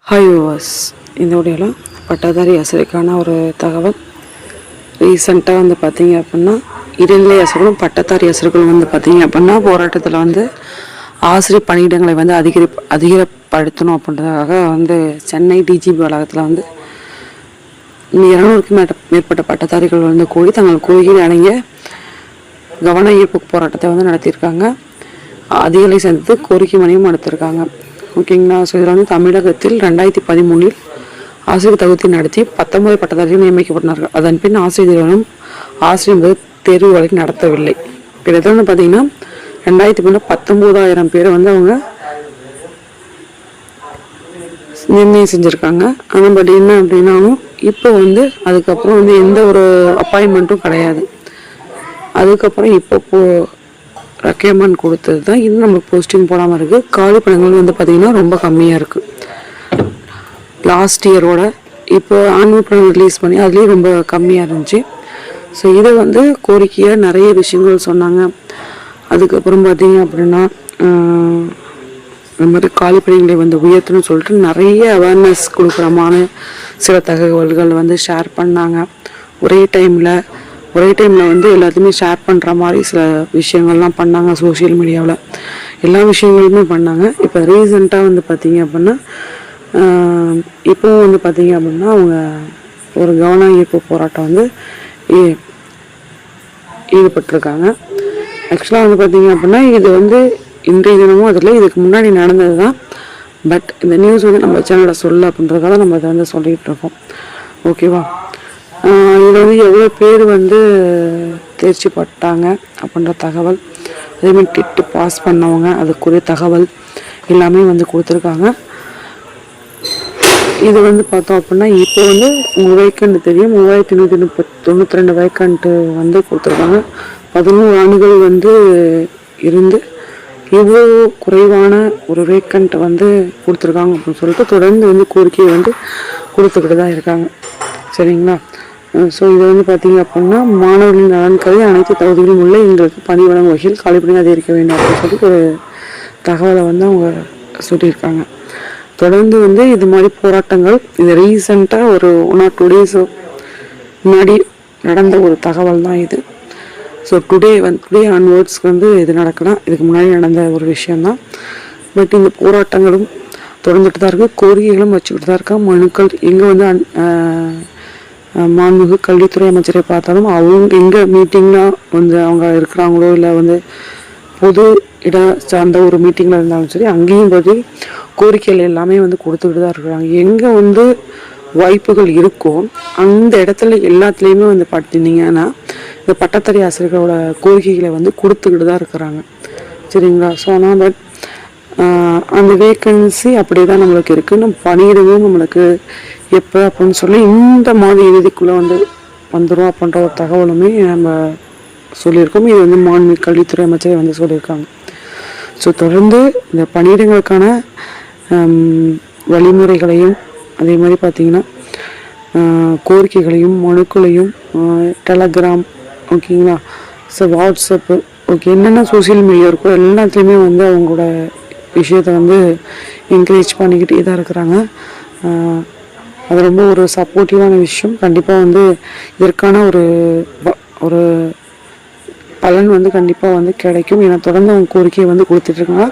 Hi viewers, இந்த வீடியோவில் பட்டதாரி ஆசிரியருக்கான ஒரு தகவல். ரீசெண்டாக வந்து பார்த்தீங்க அப்படின்னா இடைநிலை ஆசிரியர்களும் பட்டதாரி ஆசிரியர்களும் வந்து பார்த்தீங்க அப்படின்னா போராட்டத்தில் வந்து ஆசிரியர் பணியிடங்களை வந்து அதிகப்படுத்தணும் அப்படின்றதுக்காக வந்து சென்னை டிஜிபி வளாகத்தில் வந்து 200க்கும் மேற்பட்ட பட்டதாரிகள் வந்து கூடி தங்கள் கோரிக்கையை அடங்கிய கவன ஈர்ப்பு போராட்டத்தை வந்து நடத்தியிருக்காங்க. அதிகளை சேர்ந்து கோரிக்கை மணியும் எடுத்திருக்காங்க. ஓகேங்களா. ஸோ இதில் வந்து தமிழகத்தில் 2013 ஆசிரியர் தகுதி நடத்தி 19 பட்டதாரிகள் நியமிக்கப்பட்டார்கள். அதன் பின் ஆசிரியர்களும் ஆசிரியர் தேர்வு வரைக்கும் நடத்தவில்லை. கிட்டத்தட்ட வந்து பார்த்தீங்கன்னா 2019 பேரை வந்து அவங்க நிர்ணயம் செஞ்சுருக்காங்க. ஆனால் பட் என்ன அப்படின்னாலும் இப்போ வந்து அதுக்கப்புறம் வந்து எந்த ஒரு அப்பாயின்மெண்ட்டும் கிடையாது. அதுக்கப்புறம் இப்போ ரெக்யர்மெண்ட் கொடுத்தது தான் இன்னும் நம்மளுக்கு போஸ்டிங் போடாமல் இருக்குது. காலி பணிகள் வந்து பார்த்திங்கன்னா ரொம்ப கம்மியாக இருக்குது. லாஸ்ட் இயரோட இப்போ ஆனுவல் பணம் ரிலீஸ் பண்ணி அதுலேயும் ரொம்ப கம்மியாக இருந்துச்சு. ஸோ இதை வந்து கோரிக்கையாக நிறைய விஷயங்கள் சொன்னாங்க. அதுக்கப்புறம் பார்த்திங்க அப்படின்னா இந்த மாதிரி காலி பணிகளை வந்து உயர்த்தணும்னு சொல்லிட்டு நிறைய அவேர்னஸ் கொடுக்குறமான சில தகவல்கள் வந்து ஷேர் பண்ணாங்க. ஒரே டைமில் வந்து எல்லாத்தையுமே ஷேர் பண்ணுற மாதிரி சில விஷயங்கள்லாம் பண்ணாங்க. சோஷியல் மீடியாவில் எல்லா விஷயங்களுமே பண்ணாங்க. இப்போ ரீசெண்டாக வந்து பார்த்திங்க அப்படின்னா இப்போவும் வந்து பார்த்திங்க அப்படின்னா அவங்க ஒரு கவன ஈர்ப்பு போராட்டம் வந்து ஈடுபட்டிருக்காங்க. ஆக்சுவலாக வந்து பார்த்திங்க அப்படின்னா இது வந்து இன்றைய தினமும் அதில் இதுக்கு முன்னாடி நடந்தது தான். பட் இந்த நியூஸ் வந்து நம்ம சேனலில் சொல்ல அப்படின்றதுக்காக நம்ம இதை வந்து சொல்லிகிட்டு இருக்கோம். ஓகேவா. இதில் வந்து எவ்வளோ பேர் வந்து தேர்ச்சி பட்டாங்க அப்படின்ற தகவல், அதேமாதிரி டெட்டு பாஸ் பண்ணவங்க அதுக்குரிய தகவல் எல்லாமே வந்து கொடுத்துருக்காங்க. இது வந்து பார்த்தோம் அப்படின்னா இப்போ வந்து 3 வேக்கண்ட் தெரியும். 3192 வேக்கண்ட்டு வந்து கொடுத்துருக்காங்க. 11 ஆண்டுகள் வந்து இருந்து இவ்வளோ குறைவான ஒரு வேக்கண்ட் வந்து கொடுத்துருக்காங்க அப்படின்னு சொல்லிட்டு தொடர்ந்து வந்து கோரிக்கையை வந்து கொடுத்துக்கிட்டு தான் இருக்காங்க. சரிங்களா. ஸோ இது வந்து பார்த்திங்க அப்படின்னா மாணவர்களின் நலன் கருதி அனைத்து தகுதிகளும் உள்ள எங்களுக்கு பணி வழங்கும் வகையில் காலிப்பணி அதிகரிக்க வேண்டும் அப்படின்னு சொல்லி ஒரு தகவலை வந்து அவங்க சொல்லியிருக்காங்க. தொடர்ந்து வந்து இது மாதிரி போராட்டங்கள் இது ரீசெண்டாக ஒரு 1 or 2 days முன்னாடி நடந்த ஒரு தகவல் தான் இது. ஸோ டுடே ஆன்வர்ட்ஸ்க்கு வந்து இது நடக்கலாம். இதுக்கு முன்னாடி நடந்த ஒரு விஷயந்தான். பட் இந்த போராட்டங்களும் தொடர்ந்துட்டு தான் இருக்குது. கோரிக்கைகளும் வச்சுக்கிட்டு தான் இருக்கா. மனுக்கள் எங்கே வந்து மாண்புமிகு கல்வித்துறை அமைச்சரை பார்த்தாலும் அவங்க எங்கே மீட்டிங்லாம் வந்து அவங்க இருக்கிறாங்களோ இல்லை வந்து பொது இட சார்ந்த ஒரு மீட்டிங்கில் இருந்தாலும் சரி அங்கேயும் போய் கோரிக்கைகள் எல்லாமே வந்து கொடுத்துக்கிட்டு தான் இருக்கிறாங்க. எங்கே வந்து வாய்ப்புகள் இருக்கோ அந்த இடத்துல எல்லாத்துலேயுமே வந்து பார்த்தீங்கன்னா இந்த பட்டதாரி ஆசிரியர்களோட கோரிக்கைகளை வந்து கொடுத்துக்கிட்டு தான் இருக்கிறாங்க. சரிங்களா. ஸோ ஆனால் பட் அந்த வேக்கன்சி அப்படியே தான் நம்மளுக்கு இருக்குது. நம்ம பணியிடவும் நம்மளுக்கு எப்போ அப்படின்னு சொல்லி இந்த மாத இறுதிக்குள்ளே வந்து வந்துடும் அப்படின்ற ஒரு தகவலுமே நம்ம சொல்லியிருக்கோம். இது வந்து மாண்புமிகு கல்வித்துறை அமைச்சரை வந்து சொல்லியிருக்காங்க. ஸோ தொடர்ந்து இந்த பணியிடங்களுக்கான வழிமுறைகளையும் அதே மாதிரி பார்த்திங்கன்னா கோரிக்கைகளையும் மனுக்களையும் டெலகிராம் ஓகேங்களா. ஸோ வாட்ஸ்அப்பு ஓகே என்னென்ன சோசியல் மீடியா இருக்கோ எல்லாத்துலேயுமே வந்து அவங்களோட விஷயத்தை வந்து என்கரேஜ் பண்ணிக்கிட்டே தான் இருக்கிறாங்க. அது ரொம்ப ஒரு சப்போர்ட்டிவான விஷயம். கண்டிப்பாக வந்து இதற்கான ஒரு பலன் வந்து கண்டிப்பாக வந்து கிடைக்கும். ஏன்னா தொடர்ந்து அவங்க கோரிக்கையை வந்து கொடுத்துட்ருக்காங்க.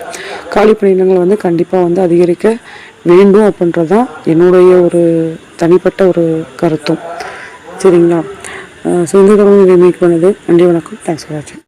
காலி பணியிடங்களை வந்து கண்டிப்பாக வந்து அதிகரிக்க வேண்டும் அப்படின்றது தான் என்னுடைய ஒரு தனிப்பட்ட ஒரு கருத்தும். சரிங்களா. ஸோ இந்த தகவல் மீட் பண்ணுது. நன்றி, வணக்கம். தேங்க்ஸ் ஃபார் வாட்சிங்.